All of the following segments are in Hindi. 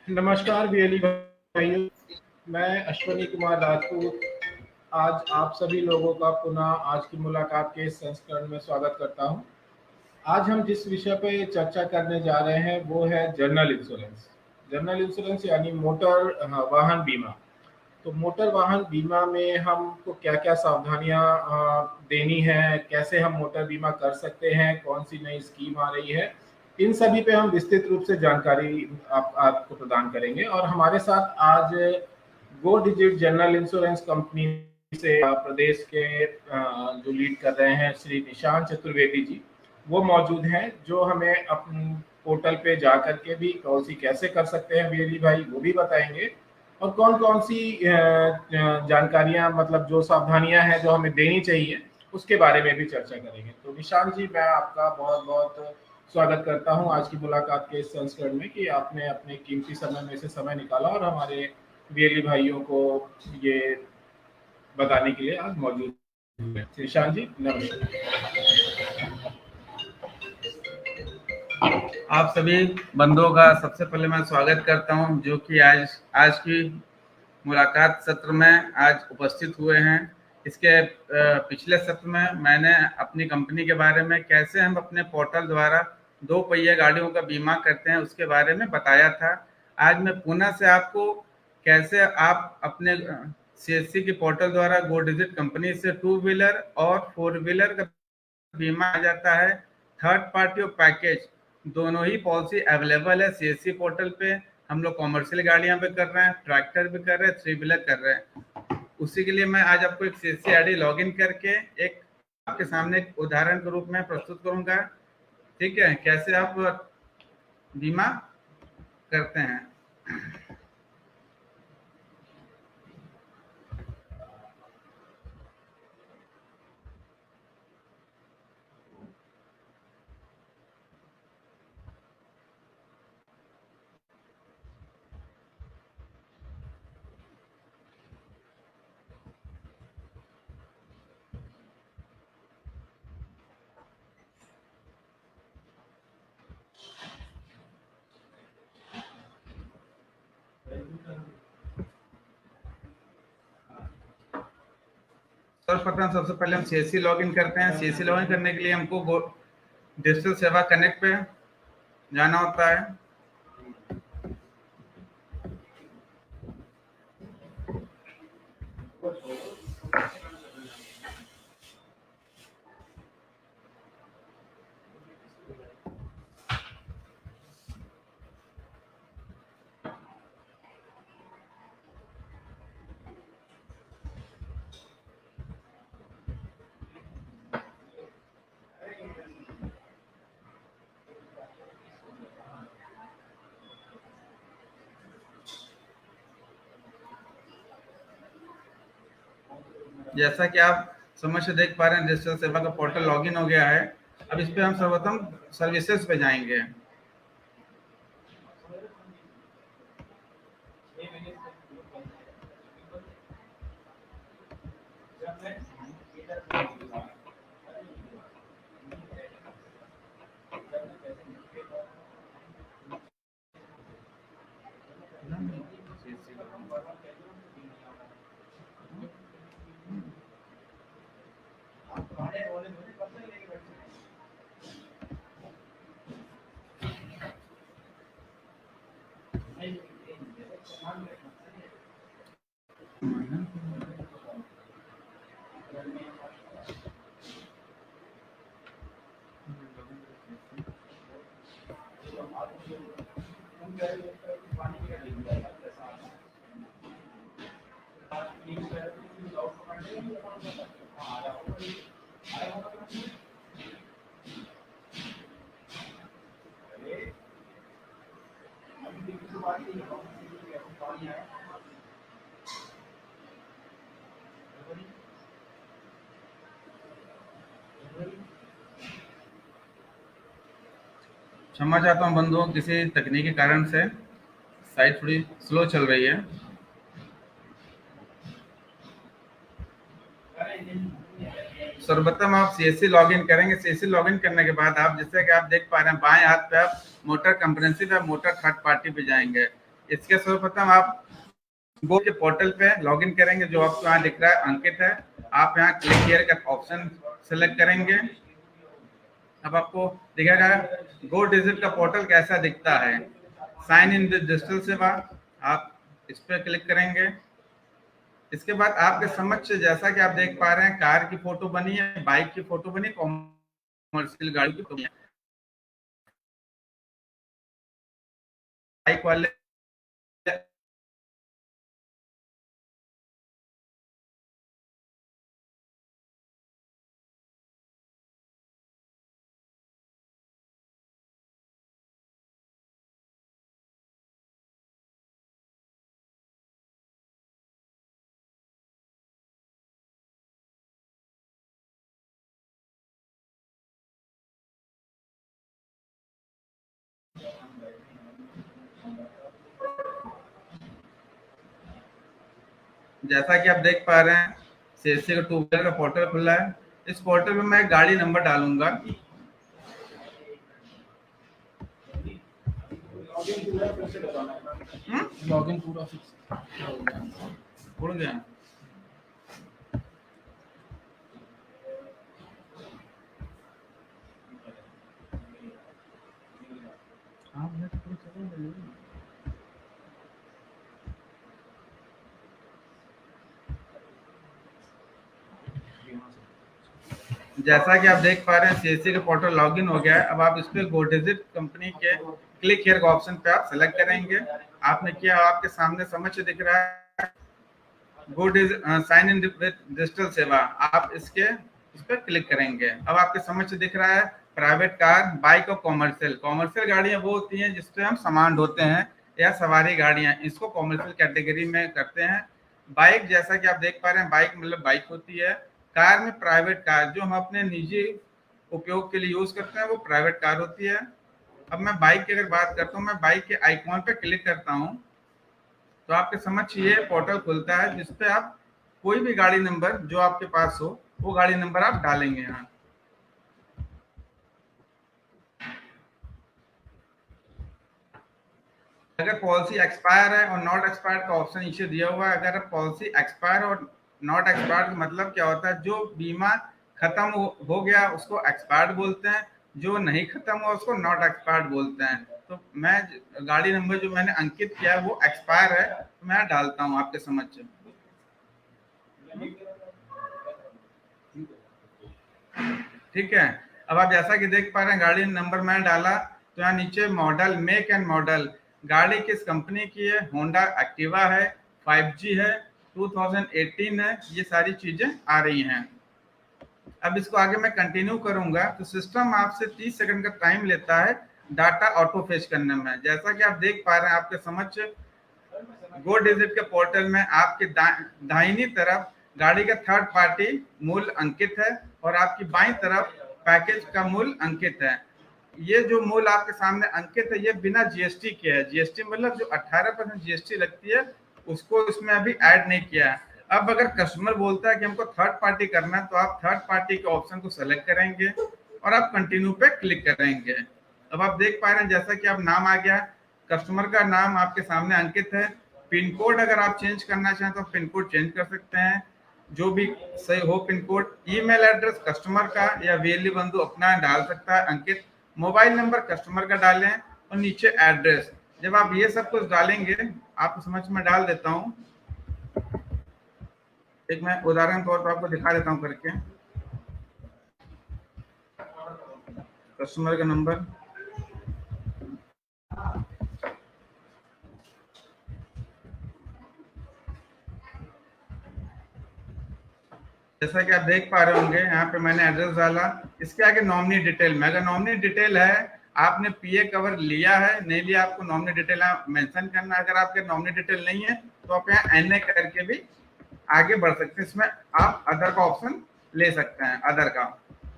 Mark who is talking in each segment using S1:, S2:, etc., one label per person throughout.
S1: नमस्कार बीएलई भाइयों, मैं अश्वनी कुमार राजपूत आज आप सभी लोगों का पुनः आज की मुलाकात के इस संस्करण में स्वागत करता हूं। आज हम जिस विषय पे चर्चा करने जा रहे हैं वो है जनरल इंश्योरेंस। जनरल इंश्योरेंस यानी मोटर वाहन बीमा। तो मोटर वाहन बीमा में हमको क्या-क्या सावधानियां देनी है, कैसे हम मोटर बीमा कर सकते हैं, कौन सी नई स्कीम आ रही है, इन सभी पे हम विस्तृत रूप से जानकारी आपको प्रदान करेंगे। और हमारे साथ आज गो डिजिट जनरल इंश्योरेंस कंपनी से प्रदेश के जो लीड कर रहे हैं श्री निशांत चतुर्वेदी जी, वो मौजूद हैं, जो हमें अपने पोर्टल पे जा करके भी पॉलिसी कैसे कर सकते हैं बीएलई भाई वो भी बताएंगे। और कौन-कौन सी जानकारियाँ, मतलब जो सावधानियाँ हैं जो हमें देनी चाहिए, उसके बारे में भी चर्चा करेंगे। तो निशांत जी, मैं आपका बहुत-बहुत स्वागत करता हूँ आज की मुलाकात के इस संस्करण में कि आपने अपने कीमती समय में से समय निकाला और हमारे बीएलई भाइयों को ये बताने के लिए आज मौजूद हुए। निशांत जी, नमस्कार।
S2: आप सभी बंधुओं का सबसे पहले मैं स्वागत करता हूं, जो कि आज की मुलाकात सत्र में आज उपस्थित हुए हैं। इसके पिछले सत्र में मैंने अपनी कंपनी के बारे में, कैसे हम अपने पोर्टल द्वारा 2 पहिया गाड़ियों का बीमा करते हैं, उसके बारे में बताया था। आज मैं पुनः से आपको कैसे आप अपने सीएससी के पोर्टल द्वारा गो डिजिट कंपनी से 2 व्हीलर और 4 व्हीलर का बीमा आ जाता है। थर्ड पार्टी और पैकेज दोनों ही पॉलिसी अवेलेबल है सीएससी पोर्टल पे। हम लोग कॉमर्शियल गाड़ियां भी कर रहे हैं, ट्रैक्टर भी कर रहे हैं, 3 व्हीलर कर रहे हैं। उसी के लिए मैं आज आपको एक सीएससी आईडी लॉगिन करके एक आपके सामने एक उदाहरण के रूप में प्रस्तुत करूंगा। ठीक है, कैसे आप बीमा करते हैं। सर्वप्रथम सबसे पहले हम सीएससी लॉगिन करते हैं। सीएससी लॉगिन करने के लिए हमको डिजिटल सेवा कनेक्ट पे जाना होता है। जैसा कि आप समझ से देख पा रहे हैं, डिजिटल सेवा का पोर्टल लॉगिन हो गया है। अब इस पे हम सर्वप्रथम सर्विसेज पे जाएंगे। क्षमा चाहता हूँ बंधुओं, किसी तकनीकी कारण से साइट थोड़ी स्लो चल रही है। सर्वप्रथम आप सीएससी लॉगिन करेंगे। सीएससी लॉगिन करने के बाद आप, जैसे कि आप देख पा रहे हैं, बाएं हाथ पे आप मोटर कंप्रेहेंसिव या मोटर थर्ड पार्टी पे जाएंगे। इसके सर्वप्रथम आप गो के पोर्टल पे लॉगिन करेंगे, जो आपको यहाँ दिख रहा है अंकित है। आप यहाँ क्लिक हियर का ऑप्शन सेलेक्ट करेंगे। अब आपको दिखेगा गो डिजिट का पोर्टल कैसा दिखता है। साइन इन डिजिटल सेवा, आप इस पर क्लिक करेंगे। इसके बाद आपके समक्ष जैसा कि आप देख पा रहे हैं कार की फोटो बनी है, बाइक की फोटो बनी, कॉमर्शियल गाड़ी की फोटो, बाइक वाले जैसा कि आप देख पा रहे हैं सीएससी का टू व्हीलर का पोर्टल खुला है। इस पोर्टल में मैं गाड़ी नंबर डालूंगा।
S1: लॉगिन पूरा
S2: उड़ गया। जैसा कि आप देख पा रहे हैं सीएससी का पोर्टल लॉगिन हो गया है। अब आप इस पे गो डिजिट कंपनी के क्लिक हियर का ऑप्शन पे आप सेलेक्ट करेंगे। आपने किया, आपके सामने समझ दिख रहा है गो साइन इन डिजिटल सेवा, आप इस पे क्लिक करेंगे। अब आपके समझ दिख रहा है प्राइवेट कार, बाइक और कॉमर्शियल। कॉमर्शियल गाड़ियां वो होती हैं जिसपे हम सामान ढोते हैं या सवारी गाड़ियां, इसको कॉमर्शियल कैटेगरी में करते हैं। बाइक जैसा कि आप देख पा रहे हैं बाइक मतलब बाइक होती है। कार में प्राइवेट कार जो हम अपने निजी उपयोग के लिए यूज करते हैं वो प्राइवेट कार होती है। अब मैं बाइक की अगर बात करता हूँ, मैं बाइक के आइकॉन पे क्लिक करता हूँ तो आपके समक्ष ये पोर्टल खुलता है जिसपे आप कोई भी गाड़ी नंबर जो आपके पास हो वो गाड़ी नंबर आप डालेंगे। यहाँ अगर पॉलिसी एक्सपायर है और नॉट एक्सपायर्ड का ऑप्शन नीचे दिया हुआ है। अगर पॉलिसी एक्सपायर और नॉट एक्सपायर्ड मतलब क्या होता है, जो बीमा खत्म हो गया उसको एक्सपायर्ड बोलते हैं, जो नहीं खत्म हुआ उसको नॉट एक्सपायर्ड बोलते हैं। तो मैं गाड़ी नंबर जो मैंने अंकित किया है वो एक्सपायर है, तो मैं डालता हूँ आपके समझ। ठीक है। अब आप जैसा कि देख पा रहे हैं गाड़ी नंबर मैंने डाला तो यहाँ नीचे मॉडल, मेक एंड मॉडल, गाड़ी किस कंपनी की है, होंडा एक्टिवा है, 5G है, 2018 है, ये सारी चीजें आ रही हैं। अब इसको आगे मैं कंटिन्यू करूंगा तो सिस्टम आपसे 30 सेकंड का टाइम लेता है डाटा ऑटो फेच करने में। जैसा कि आप देख पा रहे हैं आपके समझ गो डिजिट के पोर्टल में आपके दाहिनी तरफ गाड़ी का थर्ड पार्टी मूल्य अंकित है और आपकी बाईं तरफ पैकेज का मूल्य अंकित है। ये जो मूल्य आपके सामने अंकित है ये बिना जीएसटी के है। जीएसटी मतलब जो 18% जीएसटी लगती है उसको इसमें अभी ऐड नहीं किया है। अब अगर कस्टमर बोलता है कि हमको थर्ड पार्टी करना है तो आप थर्ड पार्टी के ऑप्शन को सेलेक्ट करेंगे और आप कंटिन्यू पे क्लिक करेंगे। अब आप देख पा रहे हैं जैसा कि आप नाम आ गया, कस्टमर का नाम आपके सामने अंकित है। पिन कोड अगर आप चेंज करना चाहें तो पिन कोड चेंज कर सकते हैं, जो भी सही हो pin code. Email address customer का या वीएलई बंधु अपना डाल सकता है अंकित। मोबाइल नंबर कस्टमर का डालें और नीचे एड्रेस। जब आप ये सब कुछ डालेंगे, आपको समझ में डाल देता हूँ, एक मैं उदाहरण तौर पर आपको दिखा देता हूँ करके। कस्टमर का नंबर, जैसा कि आप देख पा रहे होंगे यहाँ पे मैंने एड्रेस डाला। इसके आगे नॉमिनी डिटेल में, अगर नॉमिनी डिटेल है आपने पीए कवर लिया है नहीं लिया, आपको नॉमिनी डिटेल मेंशन करना। अगर आपके नॉमिनी डिटेल नहीं है तो आप यहाँ एनए करके भी आगे बढ़ सकते हैं। इसमें आप अदर का ऑप्शन ले सकते हैं, अदर का,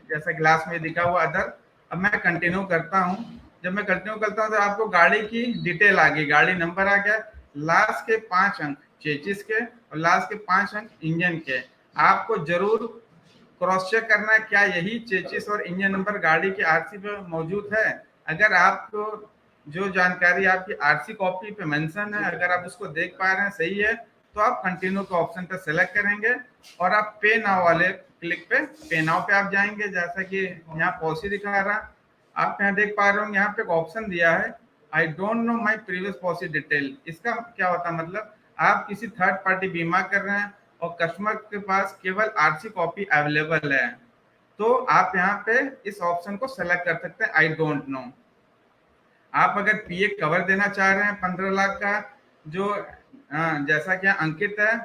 S2: जैसा क्लास में दिखा हुआ अदर। अब मैं कंटिन्यू करता हूँ। जब मैं कंटिन्यू करता हूँ तो आपको गाड़ी की डिटेल आ गई, गाड़ी नंबर आ गया, लास्ट के 5 अंक चेचिस के और लास्ट के 5 अंक इंजन के। आपको जरूर क्रॉस चेक करना है क्या यही चेचिस और इंजन नंबर गाड़ी के आरसी पे मौजूद है। अगर आपको जो जानकारी आपकी आरसी कॉपी पे मेंशन है, अगर आप उसको देख पा रहे हैं सही है, तो आप कंटिन्यू के ऑप्शन पे सेलेक्ट करेंगे और आप पे नाउ वाले क्लिक पे पे नाउ पे आप जाएंगे। जैसा कि यहाँ पॉलिसी दिखा रहा, आप यहाँ देख पा रहे होंगे, यहाँ पे एक ऑप्शन दिया है I don't know my previous policy detail. इसका क्या होता है, मतलब आप किसी थर्ड पार्टी बीमा कर रहे हैं और कस्टमर के पास केवल आरसी कॉपी अवेलेबल है, तो आप यहाँ पे इस ऑप्शन को सेलेक्ट कर सकते हैं आई डोंट नो। आप अगर पीए कवर देना चाह रहे हैं 15 लाख का, जो जैसा कि अंकित है,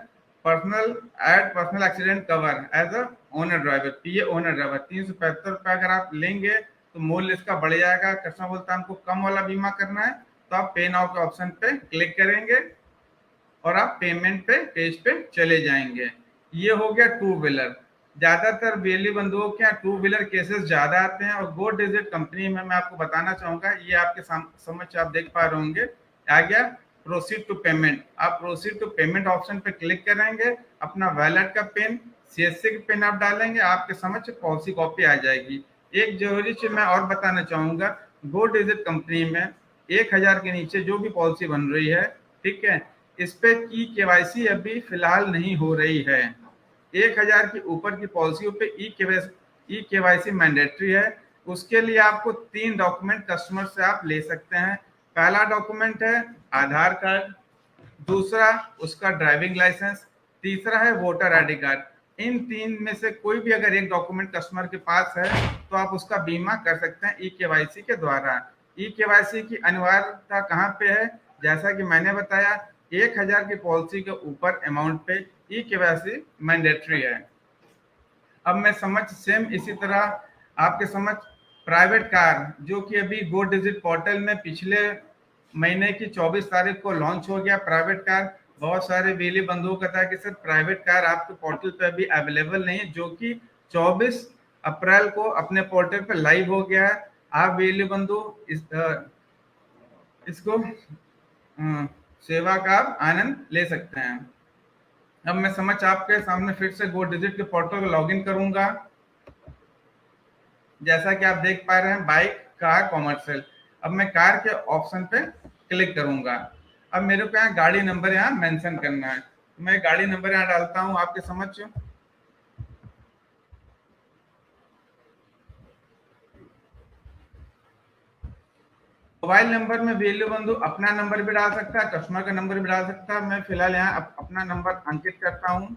S2: personal accident cover as a owner driver, PA owner driver 375 रुपए अगर आप लेंगे तो मूल्य इसका बढ़ जाएगा। कस्टमर बोलता है हमको कम वाला बीमा करना है, तो आप पे नाउ के ऑप्शन पे क्लिक करेंगे और आप पेमेंट पे पेज पे चले जाएंगे। ये हो गया टू व्हीलर। ज्यादातर बेली बंधुओं के यहाँ टू व्हीलर केसेस ज्यादा आते हैं, और गो डिजिट कंपनी में मैं आपको बताना चाहूंगा, ये आपके समझ आप देख पा रहे होंगे, आ गया प्रोसीड टू पेमेंट। आप प्रोसीड टू पेमेंट ऑप्शन पे क्लिक करेंगे, अपना वैलेट का पिन, सीएससी का पिन आप डालेंगे, आपके समझ पॉलिसी कॉपी आ जाएगी। एक जरूरी चीज मैं और बताना चाहूंगा, गो डिजिट कंपनी में 1000 के नीचे जो भी पॉलिसी बन रही है, ठीक है, इस पे की केवाईसी अभी फिलहाल नहीं हो रही है। 1000 के ऊपर की पॉलिसियों पे ई केवाईसी मैंडेटरी है। उसके लिए आपको 3 डॉक्यूमेंट कस्टमर से आप ले सकते हैं। पहला डॉक्यूमेंट है आधार कार्ड, दूसरा उसका ड्राइविंग लाइसेंस, तीसरा है वोटर आईडी कार्ड। इन 3 में से कोई भी अगर एक डॉक्यूमेंट कस्टमर के पास है तो आप उसका बीमा कर सकते हैं ई केवाईसी के द्वारा। ई केवाईसी की अनिवार्यता कहाँ पे है, जैसा कि मैंने बताया 1000 की पॉलिसी के ऊपर अमाउंट पे ई केवाईसी मैंडेटरी है। अब मैं समझ सेम इसी तरह आपके समझ प्राइवेट कार, जो कि अभी गो डिजिट पोर्टल में पिछले महीने की 24 तारीख को लॉन्च हो गया प्राइवेट कार। बहुत सारे बिजली बंधुओं का था कि सर प्राइवेट कार आपके पोर्टल पे अभी अवेलेबल नहीं है, जो कि 24 अप्रैल को अपने पोर्टल पे लाइव हो गया है। आप बिजली बंधु इसको सेवा का आप आनंद ले सकते हैं। अब मैं समझ आपके सामने फिर से गो डिजिट के पोर्टल को लॉगिन करूंगा। जैसा कि आप देख पा रहे हैं बाइक, कार, कॉमर्शियल। अब मैं कार के ऑप्शन पे क्लिक करूंगा। अब मेरे को यहाँ गाड़ी नंबर यहाँ मेंशन करना है, तो मैं गाड़ी नंबर यहाँ डालता हूँ आपके समझ। मोबाइल नंबर में वैल्यू बंधु अपना नंबर भी डाल सकता है, कस्टमर का नंबर भी डाल सकता है। मैं फिलहाल यहाँ अपना नंबर अंकित करता हूँ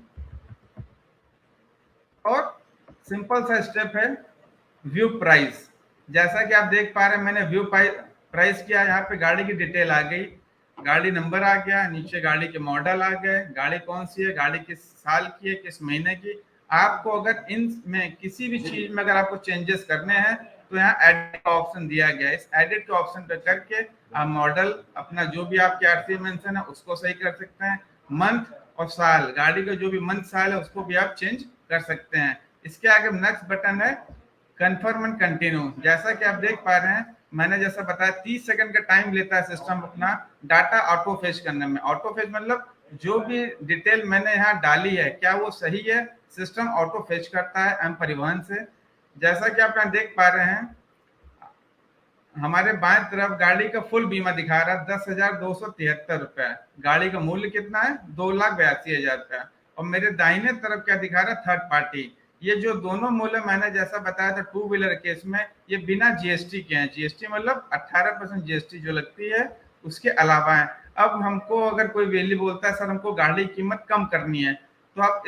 S2: और सिंपल सा स्टेप है व्यू प्राइस। जैसा कि आप देख पा रहे हैं मैंने व्यू प्राइस किया, यहाँ पे गाड़ी की डिटेल आ गई, गाड़ी नंबर आ गया, नीचे गाड़ी के मॉडल आ गए, गाड़ी कौन सी है, गाड़ी किस साल की है, किस महीने की। आपको अगर इन में किसी भी चीज में अगर आपको चेंजेस करने हैं तो यहाँ एडिट का ऑप्शन दिया गया है। इस एडिट के ऑप्शन पे करके आप मॉडल अपना जो भी आपके आरसी मेंशन है उसको सही कर सकते हैं। मंथ और साल, गाड़ी का जो भी मंथ साल है उसको भी आप चेंज कर सकते हैं। इसके आगे नेक्स्ट बटन है कंफर्म एंड कंटिन्यू। जैसा कि आप देख पा रहे हैं मैंने जैसा बताया 30 सेकंड का टाइम लेता है सिस्टम अपना डाटा ऑटो फेच करने में। ऑटो फेच मतलब जो भी डिटेल मैंने यहाँ डाली है क्या वो सही है, सिस्टम ऑटो फेच करता है एम परिवहन से। जैसा कि आप यहाँ देख पा रहे हैं हमारे बाएं तरफ गाड़ी का फुल बीमा दिखा रहा है 10,273 रुपया। गाड़ी का मूल्य कितना है 2,82,000 रुपया। और मेरे दाहिने तरफ क्या दिखा रहा है थर्ड पार्टी। ये जो दोनों मूल्य मैंने जैसा बताया था टू व्हीलर केस में ये बिना जीएसटी के हैं। जीएसटी मतलब 18% जीएसटी जो लगती है उसके अलावा है। अब हमको अगर कोई वैल्यू बोलता है सर हमको गाड़ी की कीमत कम करनी है, तो आप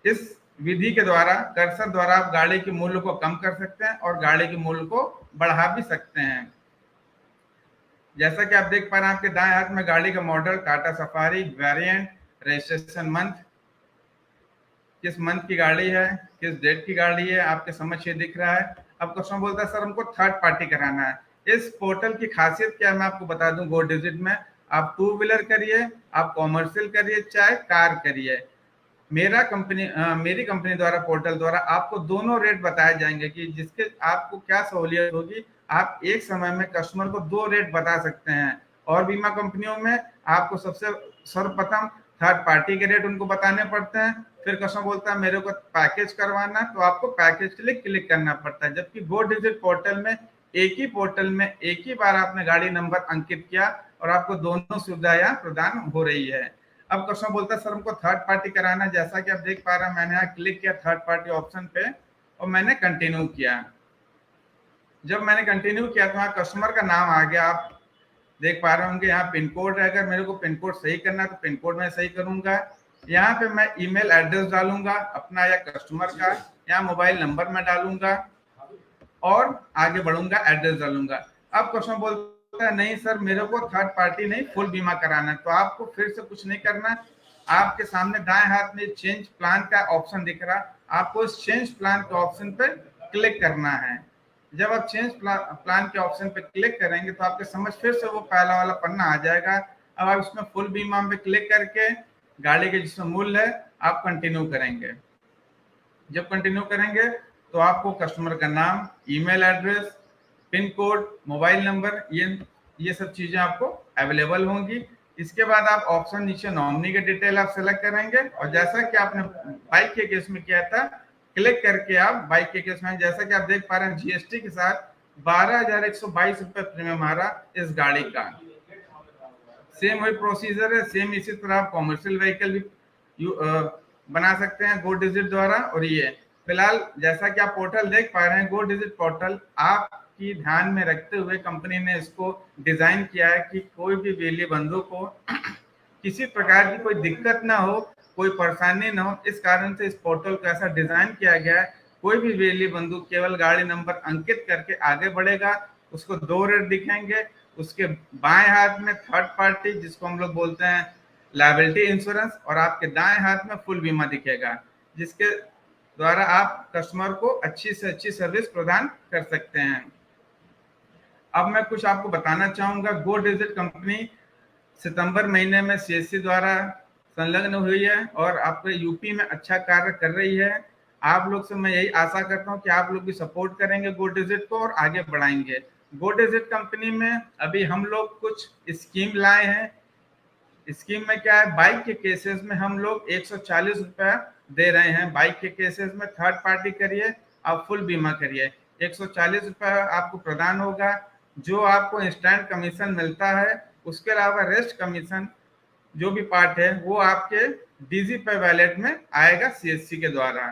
S2: इस विधि के द्वारा कर्सर द्वारा आप गाड़ी के मूल्य को कम कर सकते हैं और गाड़ी के मूल्य को बढ़ा भी सकते हैं। जैसा कि आप देख पा रहे हैं आपके दाएं हाथ में गाड़ी का model Tata safari, variant, registration month, किस मंथ की गाड़ी है, किस डेट की गाड़ी है, आपके समझ ये दिख रहा है। अब क्वेश्चन बोलता है सर हमको थर्ड पार्टी कराना है। इस पोर्टल की खासियत क्या है मैं आपको बता दूं, गो डिजिट में आप टू व्हीलर करिए, आप कॉमर्शियल करिए, चाहे कार करिए, मेरी कंपनी द्वारा पोर्टल द्वारा आपको दोनों रेट बताए जाएंगे कि जिसके आपको क्या सहूलियत होगी। आप एक समय में कस्टमर को 2 रेट बता सकते हैं। और बीमा कंपनियों में आपको सबसे सर्वप्रथम थर्ड पार्टी के रेट उनको बताने पड़ते हैं, फिर कस्टमर बोलता है मेरे को पैकेज करवाना तो आपको पैकेज के लिए क्लिक करना पड़ता है। जबकि गो डिजिट पोर्टल में एक ही पोर्टल में एक ही बार आपने गाड़ी नंबर अंकित किया और आपको दोनों सुविधाएं प्रदान हो रही है। अब कस्टमर बोलता है सर हमको थर्ड पार्टी कराना, जैसा कि आप देख पा रहे हैं मैंने यहाँ क्लिक किया थर्ड पार्टी ऑप्शन पे और मैंने कंटिन्यू किया। जब मैंने कंटिन्यू किया तो यहाँ कस्टमर का नाम आ गया, आप देख पा रहे होंगे। यहाँ पिन कोड है, अगर मेरे को पिन कोड सही करना है तो पिन कोड में सही करूंगा। यहाँ पे मैं ईमेल एड्रेस डालूंगा अपना या कस्टमर का, यहाँ मोबाइल नंबर मैं डालूंगा और आगे बढ़ूंगा, एड्रेस डालूंगा। अब कस्टमर बोलता है नहीं सर मेरे को थर्ड पार्टी नहीं फुल बीमा कराना है, तो आपको फिर से कुछ नहीं करना। आपके सामने दाएं हाथ में चेंज प्लान का ऑप्शन दिख रहा, आपको इस चेंज प्लान के ऑप्शन पे क्लिक करना है। जब आप चेंज प्लान के ऑप्शन पे क्लिक करेंगे तो आपके समझ फिर से वो पहला वाला पन्ना आ जाएगा। अब आप इसमें फुल बीमा पे क्लिक करके गाड़ी के जिसमें मूल्य है आप कंटिन्यू करेंगे। जब कंटिन्यू करेंगे तो आपको कस्टमर का नाम, email address, pin code, mobile number, ये सब चीजें आपको अवेलेबल होंगी। इसके बाद आप ऑप्शन नीचे नॉमिनी के डिटेल आप सेलेक्ट करेंगे और जैसा कि आपने बाइक के केस में किया था क्लिक करके आप बाइक के केस में, जैसा कि आप देख पा रहे हैं जीएसटी के साथ 12,122 रुपए प्रीमियम आ रहा इस गाड़ी का। सेम वही प्रोसीजर है, सेम इसी तरह आप कॉमर्शियल व्हीकल भी बना सकते हैं गो डिजिट द्वारा। और ये फिलहाल जैसा कि आप पोर्टल देख पा रहे हैं गो डिजिट पोर्टल आपकी ध्यान में रखते हुए कंपनी ने इसको डिजाइन किया है कि कोई भी बिजली बंधु को किसी प्रकार की कोई दिक्कत ना हो, कोई परेशानी ना हो। इस कारण से इस पोर्टल को ऐसा डिजाइन किया गया है कोई भी बिजली बंधु केवल गाड़ी नंबर अंकित करके आगे बढ़ेगा, उसको 2 रेट दिखेंगे, उसके बाएं हाथ में थर्ड पार्टी जिसको हम लोग बोलते हैं लायबिलिटी इंश्योरेंस और आपके दाएं हाथ में फुल बीमा दिखेगा, जिसके द्वारा आप कस्टमर को अच्छी से अच्छी सर्विस प्रदान कर सकते हैं। अब मैं कुछ आपको बताना चाहूंगा। गो डिजिट कंपनी सितंबर महीने में सीएससी द्वारा संलग्न हुई है और आपके यूपी में अच्छा कार्य कर रही है। आप लोग से मैं यही आशा करता हूं कि आप लोग भी सपोर्ट करेंगे गो डिजिट को और आगे बढ़ाएंगे। गो डिजिट कंपनी में अभी हम लोग कुछ स्कीम लाए हैं। स्कीम में क्या है, बाइक के केसेस में हम लोग 140 रुपया दे रहे हैं। बाइक के केसेस में थर्ड पार्टी करिए आप फुल बीमा करिए, 140 रुपया आपको प्रदान होगा, जो आपको इंस्टेंट कमीशन मिलता है। उसके अलावा रेस्ट कमीशन जो भी पार्ट है वो आपके डीजी पे वैलेट में आएगा सीएससी के द्वारा।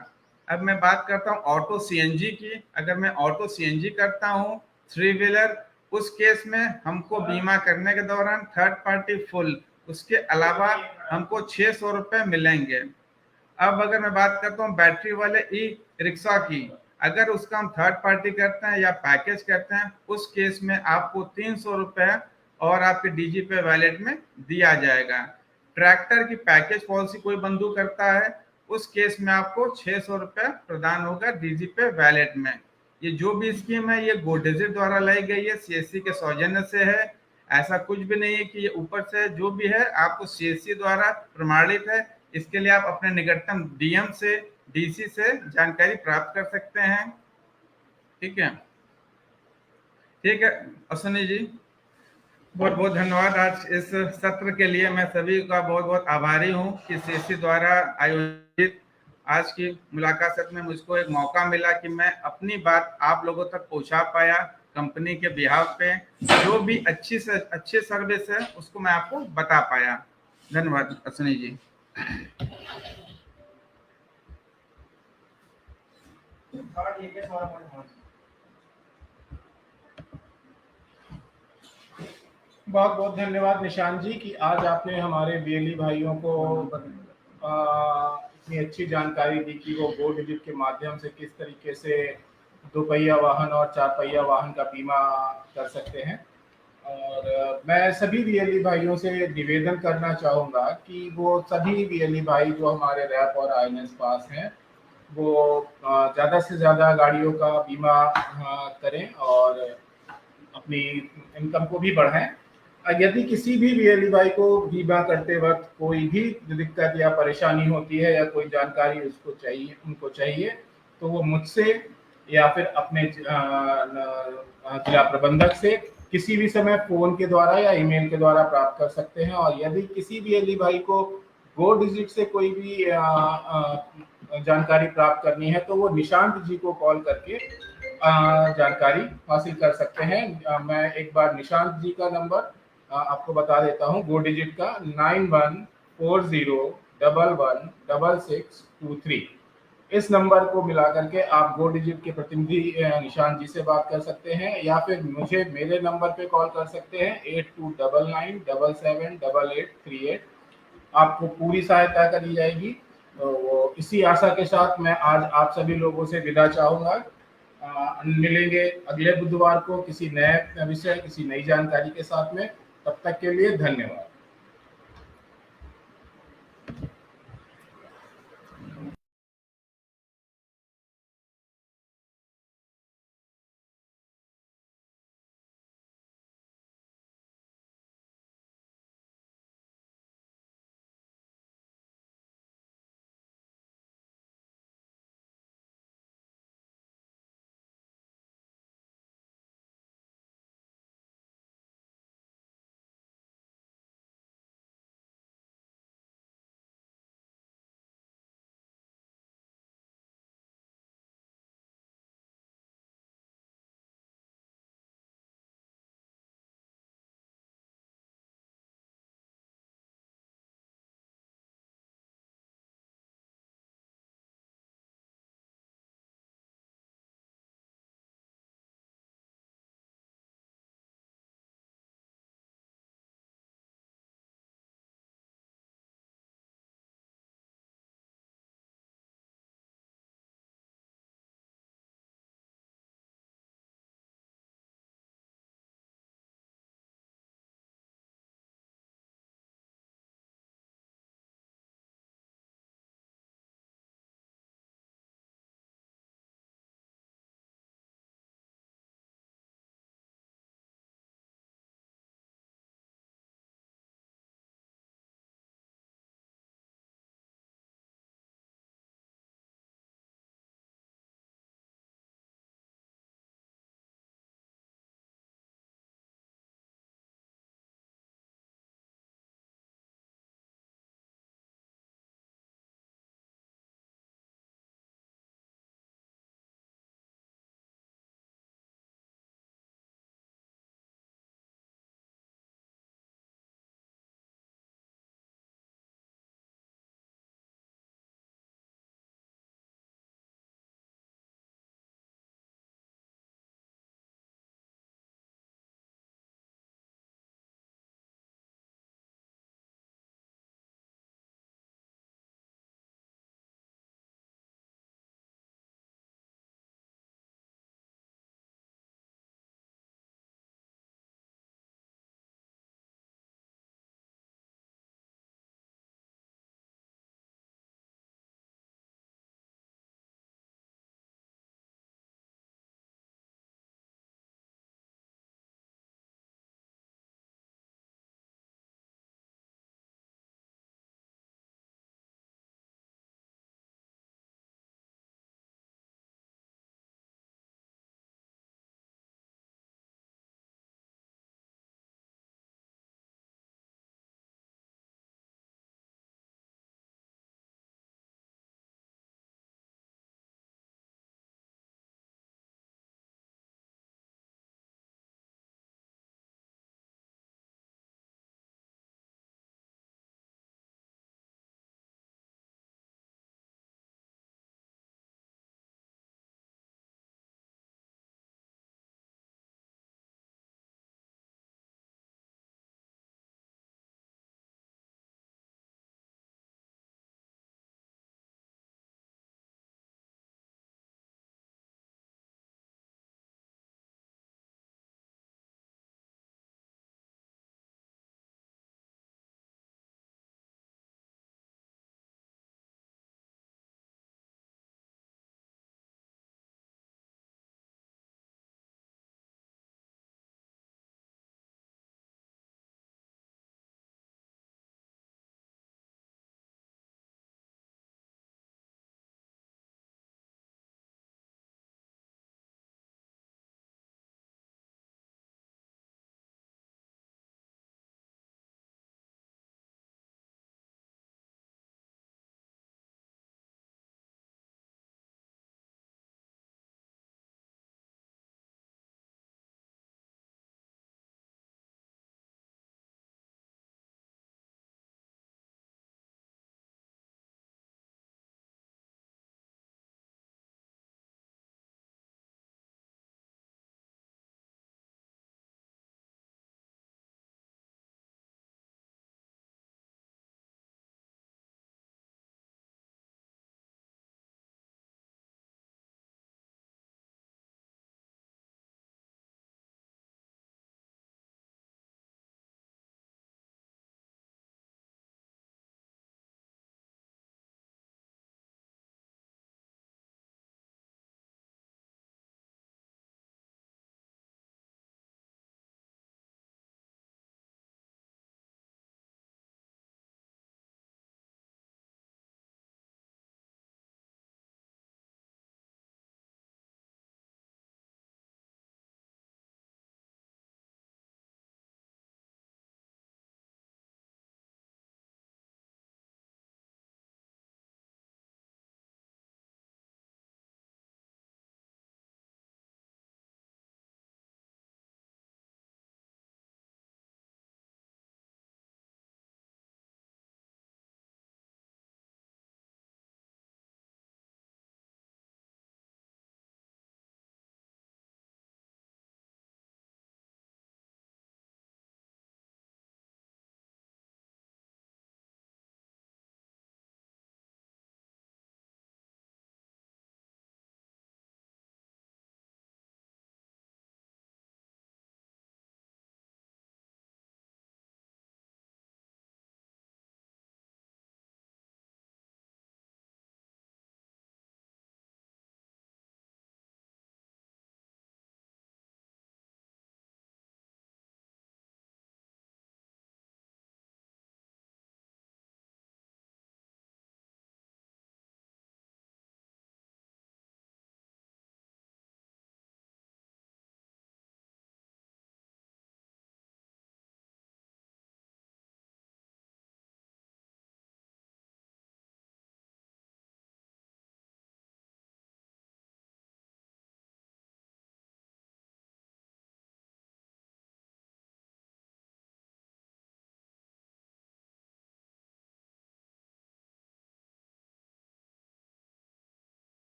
S2: अब मैं बात करता हूँ ऑटो सीएनजी की। अगर मैं ऑटो सीएनजी करता हूँ 3 व्हीलर, उस केस में हमको बीमा करने के दौरान थर्ड पार्टी फुल, उसके अलावा हमको 600 रुपये मिलेंगे। अब अगर मैं बात करता हूँ बैटरी वाले ई रिक्शा की, अगर उसका हम थर्ड पार्टी करते हैं या पैकेज करते हैं उस केस में आपको 300 रुपये और आपके डीजी पे वैलेट में दिया जाएगा। ट्रैक्टर की पैकेज पॉलिसी कोई बंधु करता है उस केस में आपको 600 रुपये प्रदान होगा डीजी पे वैलेट में। ये जो भी स्कीम है ये गो डिजिट द्वारा लाई गई है, सीएससी के सौजन्य से है। ऐसा कुछ भी नहीं है कि ये ऊपर से जो भी है आपको सीएससी द्वारा प्रमाणित है। इसके लिए आप अपने निकटतम डीएम से, डीसी से जानकारी प्राप्त कर सकते हैं। ठीक है, ठीक है अश्विनी जी, बहुत बहुत धन्यवाद। आज इस सत्र के लिए मैं सभी का बहुत बहुत आभारी हूं कि सीएससी द्वारा आयोजित आज की मुलाकात सत्र में मुझको एक मौका मिला कि मैं अपनी बात आप लोगों तक पहुंचा पाया। कंपनी के बिहाफ पे जो भी अच्छी से अच्छी सर्विस है उसको मैं आपको बता पाया। धन्यवाद अश्विनी जी।
S1: बहुत बहुत धन्यवाद निशान जी कि आज आपने हमारे बीएलई भाइयों को इतनी अच्छी जानकारी दी कि वो गो डिजिट के माध्यम से किस तरीके से 2 पहिया वाहन और 4 पहिया वाहन का बीमा कर सकते हैं। और मैं सभी बीएलई भाइयों से निवेदन करना चाहूँगा कि वो सभी बीएलई भाई जो हमारे रैप और आईएनएस पास हैं वो ज़्यादा से ज़्यादा गाड़ियों का बीमा करें और अपनी इनकम को भी बढ़ाएं। यदि किसी भी बीएलई भाई को बीमा करते वक्त कोई भी दिक्कत या परेशानी होती है या कोई जानकारी उनको चाहिए तो वो मुझसे या फिर अपने जिला प्रबंधक से किसी भी समय फोन के द्वारा या ईमेल के द्वारा प्राप्त कर सकते हैं। और यदि किसी बीएलई भाई को गो डिजिट से कोई भी जानकारी प्राप्त करनी है तो वो निशांत जी को कॉल करके जानकारी हासिल कर सकते हैं। मैं एक बार निशांत जी का नंबर आपको बता देता हूँ, 2 डिजिट का 9140116623। इस नंबर को मिला करके आप 2 डिजिट के प्रतिनिधि निशांत जी से बात कर सकते हैं, या फिर मुझे मेरे नंबर पे कॉल कर सकते हैं 8299778838। आपको पूरी सहायता करी जाएगी। तो इसी आशा के साथ मैं आज आप सभी लोगों से विदा चाहूँगा। मिलेंगे अगले बुधवार को किसी नए विषय, किसी नई जानकारी के साथ में। तब तक के लिए धन्यवाद।